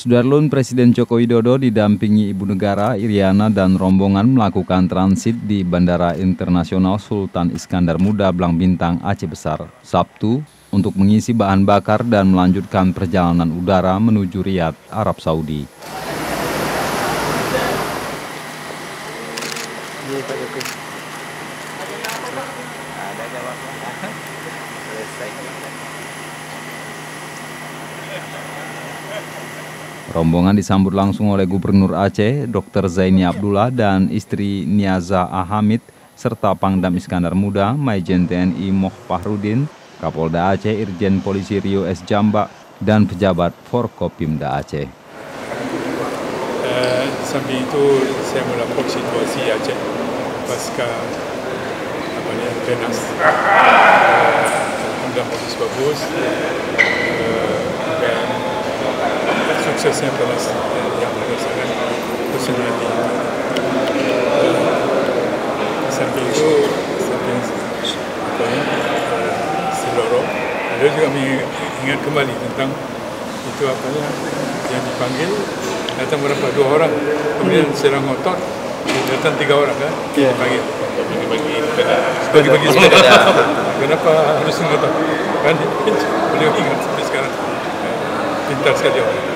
Sudarlun Presiden Joko Widodo didampingi Ibu Negara Iriana dan rombongan melakukan transit di Bandara Internasional Sultan Iskandar Muda Blang Bintang, Aceh Besar, Sabtu untuk mengisi bahan bakar dan melanjutkan perjalanan udara menuju Riyadh, Arab Saudi. Rombongan disambut langsung oleh Gubernur Aceh, Dr. Zaini Abdullah dan istri Niaza Ahamid, serta Pangdam Iskandar Muda, Maijen TNI Moh Fahrudin, Kapolda Aceh Irjen Polisi Rio S. Jambak, dan pejabat Forkopimda Aceh. Sambil itu saya melapor situasi Aceh pasca Penas. Alhamdulillah bagus, dan suksesnya Penas yang berdasarkan personality. Sambil itu, Seloro, ada juga mengingat kembali tentang itu yang dipanggil datang berapa 2 orang, kemudian serang otot datang 3 orang kan, dipanggil bagi-bagi sepeda. Kenapa harus ngotot? Kan beliau ingat sampai sekarang, pintar sekali orang.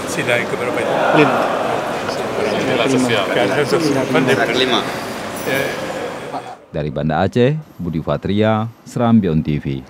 Sila yang keberapa itu? 5. Dari Banda Aceh, Budi Fatria, Serambion TV.